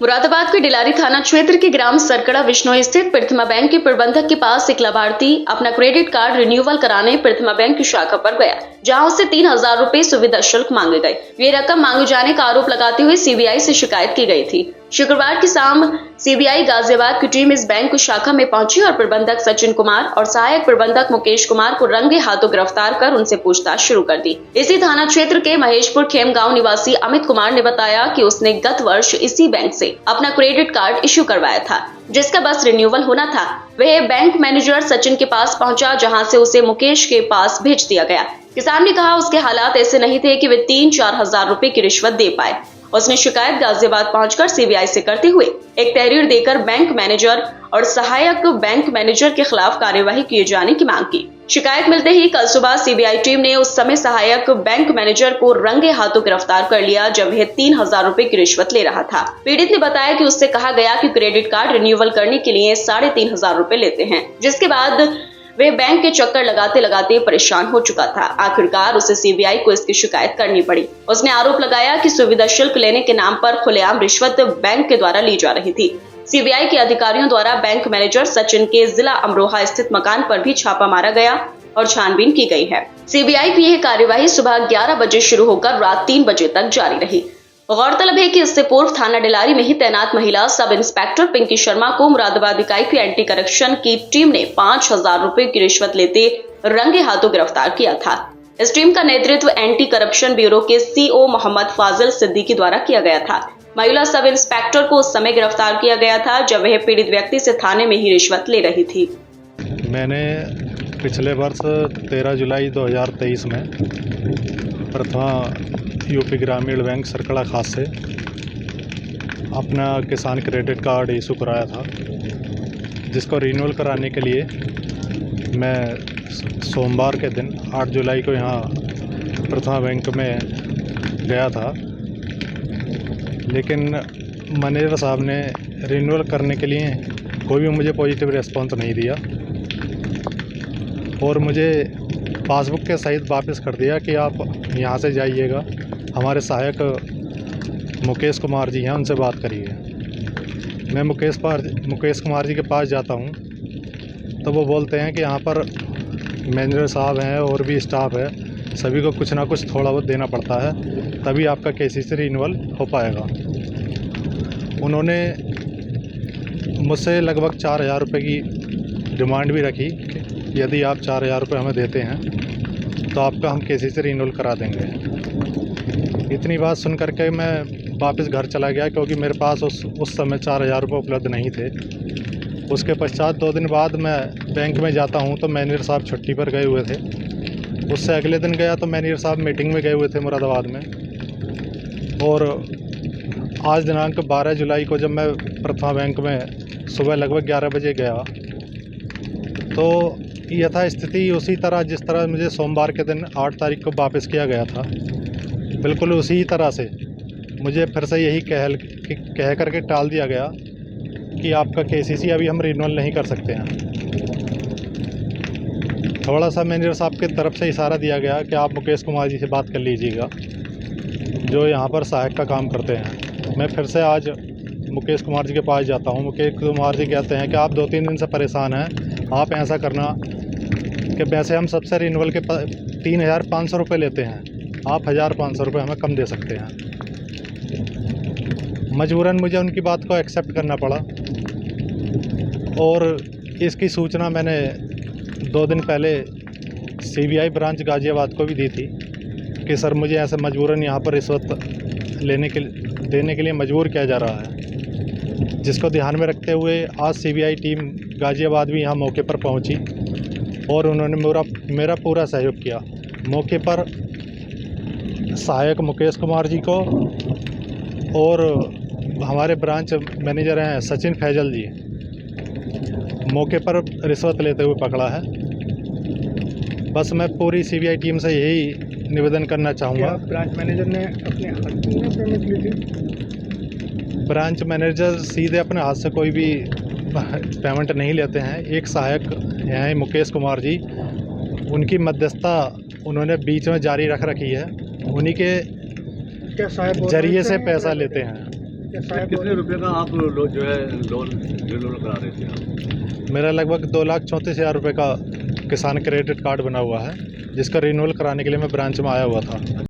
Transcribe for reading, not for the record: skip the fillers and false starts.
मुरादाबाद के डिलारी थाना क्षेत्र के ग्राम सरकड़ा विश्नोई स्थित प्रथमा बैंक के प्रबंधक के पास एक लाभार्थी अपना क्रेडिट कार्ड रिन्यूअल कराने प्रथमा बैंक की शाखा पर गया, जहां उससे 3,000 रुपए सुविधा शुल्क मांगे गए। ये रकम मांगे जाने का आरोप लगाते हुए सीबीआई से शिकायत की गई थी। शुक्रवार की शाम सीबीआई गाजियाबाद की टीम इस बैंक शाखा में पहुंची और प्रबंधक सचिन कुमार और सहायक प्रबंधक मुकेश कुमार को रंगे हाथों गिरफ्तार कर उनसे पूछताछ शुरू कर दी। इसी थाना क्षेत्र के महेशपुर खेम गांव निवासी अमित कुमार ने बताया कि उसने गत वर्ष इसी बैंक से अपना क्रेडिट कार्ड इश्यू करवाया था, जिसका बस रिन्यूअल होना था। वह बैंक मैनेजर सचिन के पास पहुंचा, जहां से उसे मुकेश के पास भेज दिया गया। किसान ने कहा उसके हालात ऐसे नहीं थे कि वे 3-4 हजार रुपए की रिश्वत दे पाए। उसने शिकायत गाजियाबाद पहुंचकर सीबीआई से करते हुए एक तहरीर देकर बैंक मैनेजर और सहायक बैंक मैनेजर के खिलाफ कार्यवाही किए जाने की मांग की। शिकायत मिलते ही कल सुबह सीबीआई टीम ने उस समय सहायक बैंक मैनेजर को रंगे हाथों गिरफ्तार कर लिया, जब वह 3,000 रुपए की रिश्वत ले रहा था। पीड़ित ने बताया कि उससे कहा गया कि क्रेडिट कार्ड रिन्यूअल करने के लिए 3,500 रुपए लेते हैं, जिसके बाद वे बैंक के चक्कर लगाते लगाते परेशान हो चुका था। आखिरकार उसे सीबीआई को इसकी शिकायत करनी पड़ी। उसने आरोप लगाया कि सुविधा शुल्क लेने के नाम पर खुलेआम रिश्वत बैंक के द्वारा ली जा रही थी। सीबीआई के अधिकारियों द्वारा बैंक मैनेजर सचिन के जिला अमरोहा स्थित मकान पर भी छापा मारा गया और छानबीन की गई है। सीबीआई की यह कार्यवाही सुबह 11 बजे शुरू होकर रात 3 बजे तक जारी रही। गौरतलब है कि इससे पूर्व थाना डिलारी में ही तैनात महिला सब इंस्पेक्टर पिंकी शर्मा को मुरादाबाद इकाई की एंटी करप्शन की टीम ने 5,000 रुपए की रिश्वत लेते रंगे हाथों गिरफ्तार किया था। इस टीम का नेतृत्व एंटी करप्शन ब्यूरो के सीओ मोहम्मद फाजिल सिद्दीकी द्वारा किया गया था। महिला सब इंस्पेक्टर को उस समय गिरफ्तार किया गया था जब वह पीड़ित व्यक्ति से थाने में ही रिश्वत ले रही थी। मैंने पिछले वर्ष 13 जुलाई 2023 में प्रथमा यूपी ग्रामीण बैंक सरकड़ा खास से अपना किसान क्रेडिट कार्ड इशू कराया था, जिसको रिन्यूअल कराने के लिए मैं सोमवार के दिन 8 जुलाई को यहाँ प्रथमा बैंक में गया था। लेकिन मैनेजर साहब ने रिन्यूअल करने के लिए कोई भी मुझे पॉजिटिव रिस्पॉन्स नहीं दिया और मुझे पासबुक के सहित वापस कर दिया कि आप यहाँ से जाइएगा, हमारे सहायक मुकेश कुमार जी हैं, उनसे बात करिए। मैं मुकेश कुमार जी के पास जाता हूँ तो वो बोलते हैं कि यहाँ पर मैनेजर साहब हैं और भी स्टाफ है, सभी को कुछ ना कुछ थोड़ा बहुत देना पड़ता है, तभी आपका केसीसी रिन्यूअल हो पाएगा। उन्होंने मुझसे लगभग 4,000 रुपये की डिमांड भी रखी कि यदि आप 4,000 रुपये हमें देते हैं तो आपका हम केसीसी रिन्यूअल करा देंगे। इतनी बात सुन करके मैं वापस घर चला गया, क्योंकि मेरे पास उस समय 4,000 रुपये उपलब्ध नहीं थे। उसके पश्चात 2 दिन बाद मैं बैंक में जाता हूं तो मैनेजर साहब छुट्टी पर गए हुए थे। उससे अगले दिन गया तो मैनेजर साहब मीटिंग में गए हुए थे मुरादाबाद में। और आज दिनांक 12 जुलाई को जब मैं प्रथमा बैंक में सुबह लगभग 11 बजे गया तो यथा स्थिति उसी तरह जिस तरह मुझे सोमवार के दिन 8 तारीख को वापस किया गया था, बिल्कुल उसी तरह से मुझे फिर से यही कह करके टाल दिया गया कि आपका केसीसी अभी हम रिन्यूअल नहीं कर सकते हैं। थोड़ा सा मैनेजर साहब की तरफ से इशारा दिया गया कि आप मुकेश कुमार जी से बात कर लीजिएगा, जो यहाँ पर सहायक का काम करते हैं। मैं फिर से आज मुकेश कुमार जी के पास जाता हूँ। मुकेश कुमार जी कहते हैं कि आप 2-3 दिन से परेशान हैं, आप ऐसा करना कि वैसे हम सबसे रिन्यूअल के 3,500 रुपये लेते हैं, आप 1,500 रुपये हमें कम दे सकते हैं। मजबूरन मुझे उनकी बात को एक्सेप्ट करना पड़ा और इसकी सूचना मैंने 2 दिन पहले सीबीआई ब्रांच गाजियाबाद को भी दी थी कि सर मुझे ऐसे मजबूरन यहाँ पर रिश्वत देने के लिए मजबूर किया जा रहा है। जिसको ध्यान में रखते हुए आज सीबीआई टीम गाजियाबाद भी यहाँ मौके पर पहुँची और उन्होंने मेरा पूरा सहयोग किया। मौके पर सहायक मुकेश कुमार जी को और हमारे ब्रांच मैनेजर हैं सचिन फैजल जी, मौके पर रिश्वत लेते हुए पकड़ा है। बस मैं पूरी सीबीआई टीम से यही निवेदन करना चाहूँगा। ब्रांच मैनेजर ने अपने हाथ में पेमेंट ली थी? ब्रांच मैनेजर सीधे अपने हाथ से कोई भी पेमेंट नहीं लेते हैं। एक सहायक हैं मुकेश कुमार जी, उनकी मध्यस्थता उन्होंने बीच में जारी रख रखी है, उन्हीं के क्या सहायक जरिए से पैसा लेते हैं। आपके सहायक कितने रुपए का आप जो है लोन करा रहे थे आप? मेरा लगभग 2,34,000 रुपये का किसान क्रेडिट कार्ड बना हुआ है, जिसका रिन्यूअल कराने के लिए मैं ब्रांच में आया हुआ था।